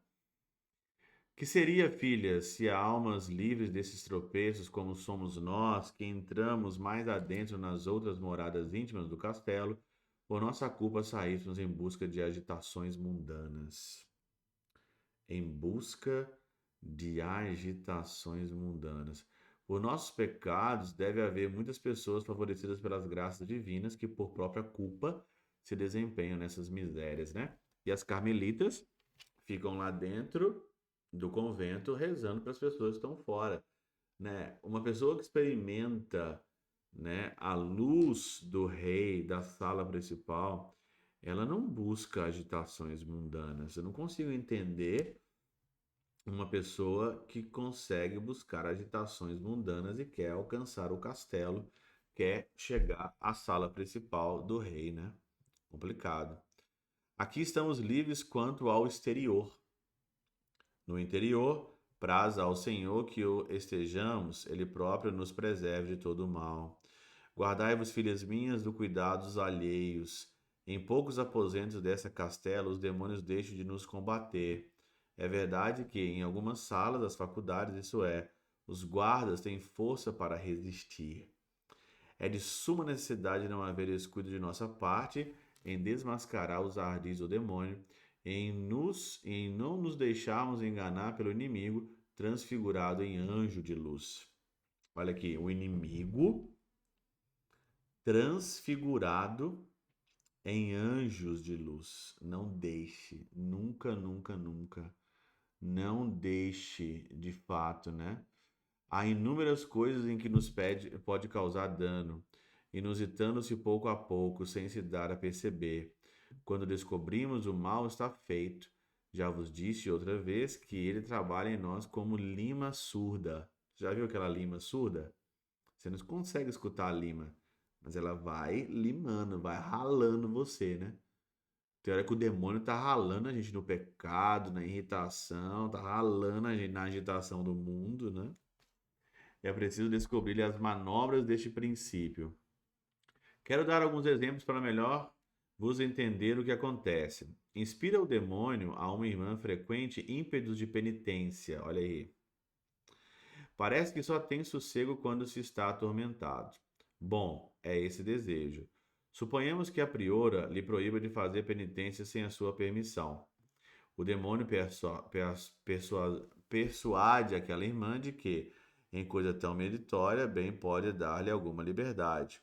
Que seria, filha, se almas livres desses tropeços, como somos nós, que entramos mais adentro nas outras moradas íntimas do castelo, por nossa culpa saíssemos em busca de agitações mundanas? Em busca de agitações mundanas. Por nossos pecados, deve haver muitas pessoas favorecidas pelas graças divinas que, por própria culpa, se desempenham nessas misérias, né? E as carmelitas ficam lá dentro do convento rezando para as pessoas que estão fora, né? Uma pessoa que experimenta, né, a luz do rei da sala principal, ela não busca agitações mundanas. Eu não consigo entender uma pessoa que consegue buscar agitações mundanas e quer alcançar o castelo, quer chegar à sala principal do rei, né? Complicado. Aqui estamos livres quanto ao exterior. No interior, praz ao Senhor que o estejamos, Ele próprio nos preserve de todo o mal. Guardai-vos, filhas minhas, do cuidado dos alheios. Em poucos aposentos dessa castela, os demônios deixam de nos combater. É verdade que, em algumas salas das faculdades, isso é, os guardas têm força para resistir. É de suma necessidade não haver descuido de nossa parte em desmascarar os ardis do demônio, em não nos deixarmos enganar pelo inimigo transfigurado em anjo de luz. Olha aqui, o inimigo transfigurado em anjos de luz. Não deixe, nunca, nunca, nunca, não deixe de fato, né? Há inúmeras coisas em que pode causar dano, inusitando-se pouco a pouco, sem se dar a perceber. Quando descobrimos o mal está feito. Já vos disse outra vez que ele trabalha em nós como lima surda. Já viu aquela lima surda? Você não consegue escutar a lima, mas ela vai limando, vai ralando você, né? Tem hora que o demônio tá ralando a gente no pecado, na irritação, tá ralando a gente na agitação do mundo, né? É preciso descobrir as manobras deste princípio. Quero dar alguns exemplos para melhor vos entender o que acontece. Inspira o demônio a uma irmã frequente ímpetos de penitência. Olha aí. Parece que só tem sossego quando se está atormentado. Bom, é esse desejo. Suponhamos que a priora lhe proíba de fazer penitência sem a sua permissão. O demônio persuade aquela irmã de que, em coisa tão meritória, bem pode dar-lhe alguma liberdade.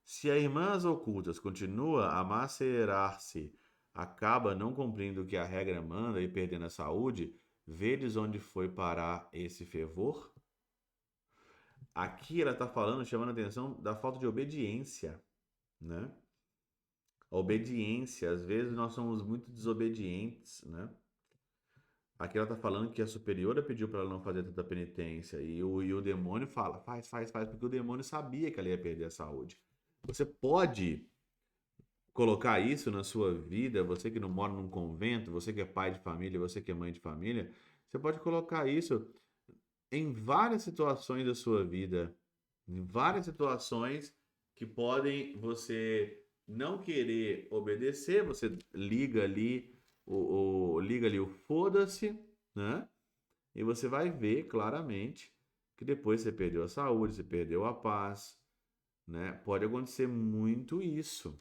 Se a irmã às ocultas continua a macerar-se, acaba não cumprindo o que a regra manda e perdendo a saúde, vedes onde foi parar esse fervor? Aqui ela está falando, chamando a atenção da falta de obediência, né? A obediência, às vezes nós somos muito desobedientes, né? Aqui ela está falando que a superiora pediu para ela não fazer tanta penitência e o demônio fala, faz, faz, faz, porque o demônio sabia que ela ia perder a saúde. Você pode colocar isso na sua vida, você que não mora num convento, você que é pai de família, você que é mãe de família, você pode colocar isso em várias situações da sua vida, em várias situações que podem você não querer obedecer, você liga ali o foda-se, né? E você vai ver claramente que depois você perdeu a saúde, você perdeu a paz, né? Pode acontecer muito isso.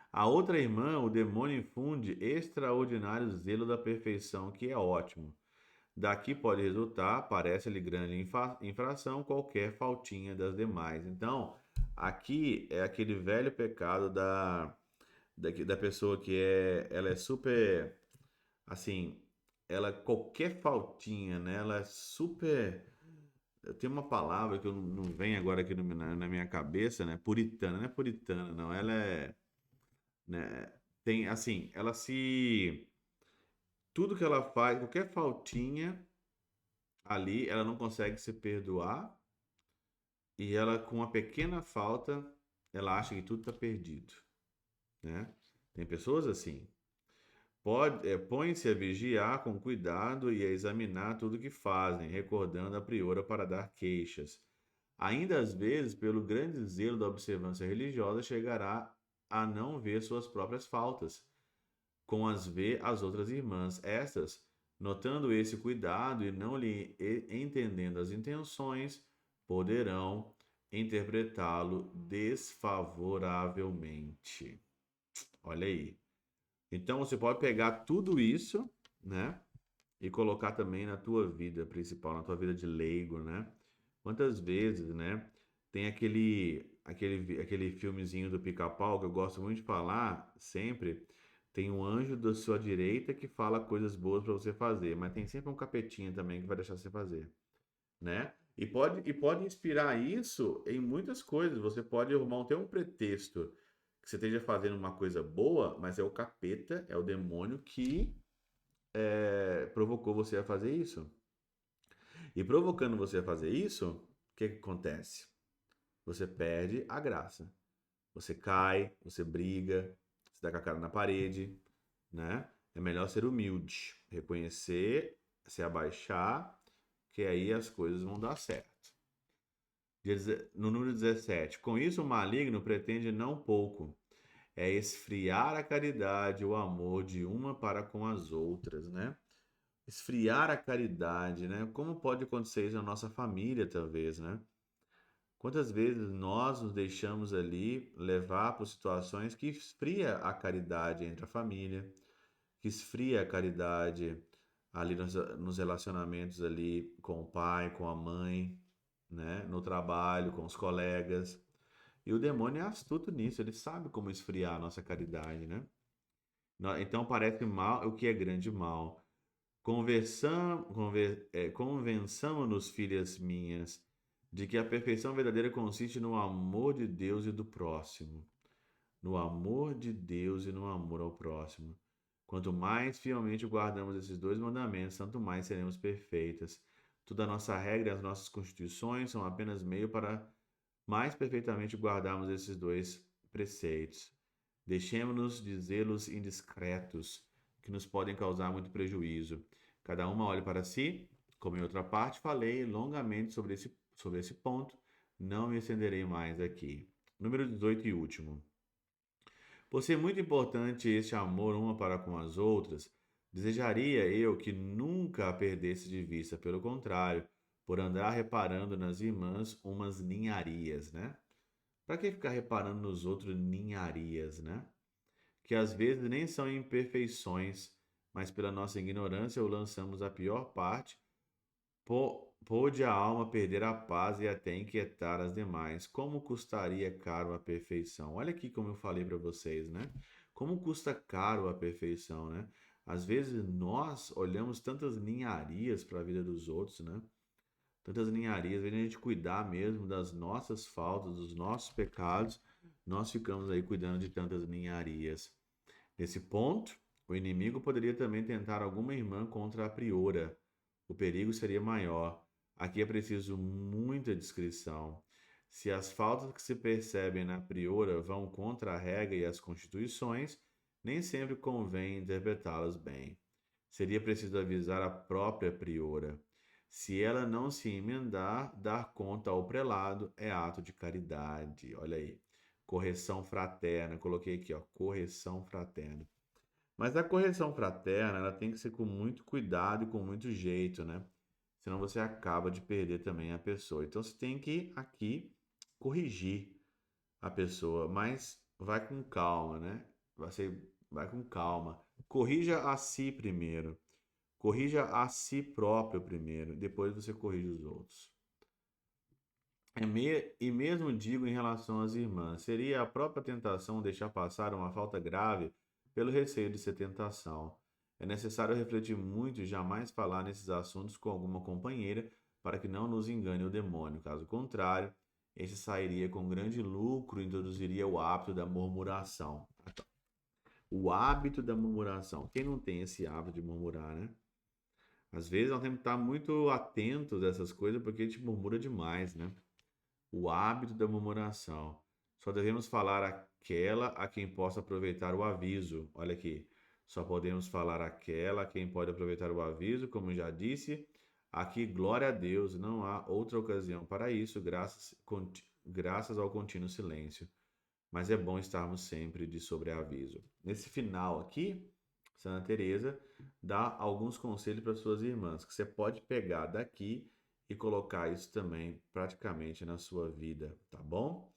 A outra irmã, o demônio infunde extraordinário zelo da perfeição, que é ótimo. Daqui pode resultar, parece-lhe grande infração, qualquer faltinha das demais. Então, aqui é aquele velho pecado da pessoa que ela é super, assim, ela qualquer faltinha, né? Ela é super. Tem uma palavra que eu não vem agora aqui na minha cabeça, né? Puritana, não é puritana, não. Ela é, né? Tem, assim, ela se. Tudo que ela faz, qualquer faltinha ali, ela não consegue se perdoar e ela, com uma pequena falta, ela acha que tudo está perdido, né? Tem pessoas assim. Põe-se a vigiar com cuidado e a examinar tudo que fazem, recordando a priora para dar queixas. Ainda às vezes, pelo grande zelo da observância religiosa, chegará a não ver suas próprias faltas, com as vê as outras irmãs. Estas, Notando esse cuidado e não lhe entendendo as intenções, poderão interpretá-lo desfavoravelmente. Olha aí. Então você pode pegar tudo isso, né? E colocar também na tua vida principal, na tua vida de leigo, né? Quantas vezes, né? Tem aquele filmezinho do Pica-Pau que eu gosto muito de falar sempre. Tem um anjo da sua direita que fala coisas boas para você fazer, mas tem sempre um capetinha também que vai deixar você fazer, né? E pode inspirar isso em muitas coisas. Você pode arrumar até um pretexto que você esteja fazendo uma coisa boa, mas é o capeta, é o demônio que provocou você a fazer isso. E provocando você a fazer isso, o que acontece? Você perde a graça. Você cai, você briga, você dá com a cara na parede, né? É melhor ser humilde, reconhecer, se abaixar, que aí as coisas vão dar certo. No número 17, com isso o maligno pretende não pouco, é esfriar a caridade, o amor de uma para com as outras, né? Esfriar a caridade, né? Como pode acontecer isso na nossa família, talvez, né? Quantas vezes nós nos deixamos ali levar por situações que esfria a caridade entre a família, que esfria a caridade ali nos relacionamentos ali com o pai, com a mãe, né? No trabalho, com os colegas. E o demônio é astuto nisso, ele sabe como esfriar a nossa caridade, né? Então parece mal o que é grande mal. Convençamos-nos, filhas minhas, de que a perfeição verdadeira consiste no amor de Deus e do próximo. No amor de Deus e no amor ao próximo. Quanto mais fielmente guardamos esses dois mandamentos, tanto mais seremos perfeitas. Toda a nossa regra e as nossas constituições são apenas meio para mais perfeitamente guardarmos esses dois preceitos. Deixemos-nos de zelos indiscretos, que nos podem causar muito prejuízo. Cada uma olhe para si. Como em outra parte, falei longamente sobre esse ponto. Não me estenderei mais aqui. Número 18 e último. Por ser muito importante este amor uma para com as outras, desejaria eu que nunca a perdesse de vista, pelo contrário, por andar reparando nas irmãs umas ninharias, né? Para que ficar reparando nos outros ninharias, né? Que às vezes nem são imperfeições, mas pela nossa ignorância o lançamos à pior parte. Pôde a alma perder a paz e até inquietar as demais. Como custaria caro a perfeição? Olha aqui como eu falei para vocês, né? Como custa caro a perfeição, né? Às vezes nós olhamos tantas ninharias para a vida dos outros, né? Tantas ninharias, em vez de a gente cuidar mesmo das nossas faltas, dos nossos pecados, nós ficamos aí cuidando de tantas ninharias. Nesse ponto, o inimigo poderia também tentar alguma irmã contra a priora. O perigo seria maior. Aqui é preciso muita discrição. Se as faltas que se percebem na priora vão contra a regra e as constituições, nem sempre convém interpretá-las bem. Seria preciso avisar a própria priora. Se ela não se emendar, dar conta ao prelado é ato de caridade. Olha aí. Correção fraterna. Coloquei aqui, ó, correção fraterna. Mas a correção fraterna, ela tem que ser com muito cuidado e com muito jeito, né? Senão você acaba de perder também a pessoa. Então você tem que aqui corrigir a pessoa, mas vai com calma, né? Vai com calma. Corrija a si primeiro. Corrija a si próprio primeiro, depois você corrige os outros. E mesmo digo em relação às irmãs, seria a própria tentação deixar passar uma falta grave pelo receio de ser tentação. É necessário refletir muito e jamais falar nesses assuntos com alguma companheira para que não nos engane o demônio. Caso contrário, esse sairia com grande lucro e introduziria o hábito da murmuração. O hábito da murmuração. Quem não tem esse hábito de murmurar, né? Às vezes nós temos que estar muito atentos a essas coisas porque a gente murmura demais, né? O hábito da murmuração. Só devemos falar aquela a quem possa aproveitar o aviso. Olha aqui. Só podemos falar aquela a quem pode aproveitar o aviso, como já disse. Aqui, glória a Deus, não há outra ocasião para isso, graças ao contínuo silêncio. Mas é bom estarmos sempre de sobreaviso. Nesse final aqui, Santa Teresa dá alguns conselhos para suas irmãs que você pode pegar daqui e colocar isso também praticamente na sua vida, tá bom?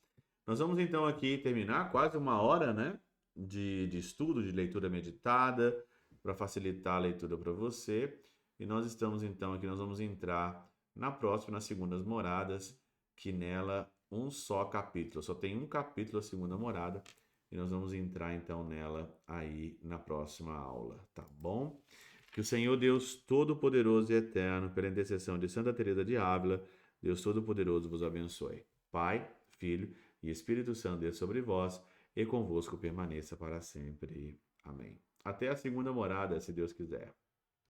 Nós vamos então aqui terminar quase uma hora, né, de estudo, de leitura meditada, para facilitar a leitura para você. E nós estamos então aqui, nós vamos entrar na próxima, nas segundas moradas, que nela um só capítulo, só tem um capítulo a segunda morada, e nós vamos entrar então nela aí na próxima aula, tá bom? Que o Senhor Deus Todo-Poderoso e Eterno, pela intercessão de Santa Teresa de Ávila, Deus Todo-Poderoso vos abençoe. Pai, Filho e Espírito Santo desça sobre vós e convosco permaneça para sempre. Amém. Até a segunda morada, se Deus quiser.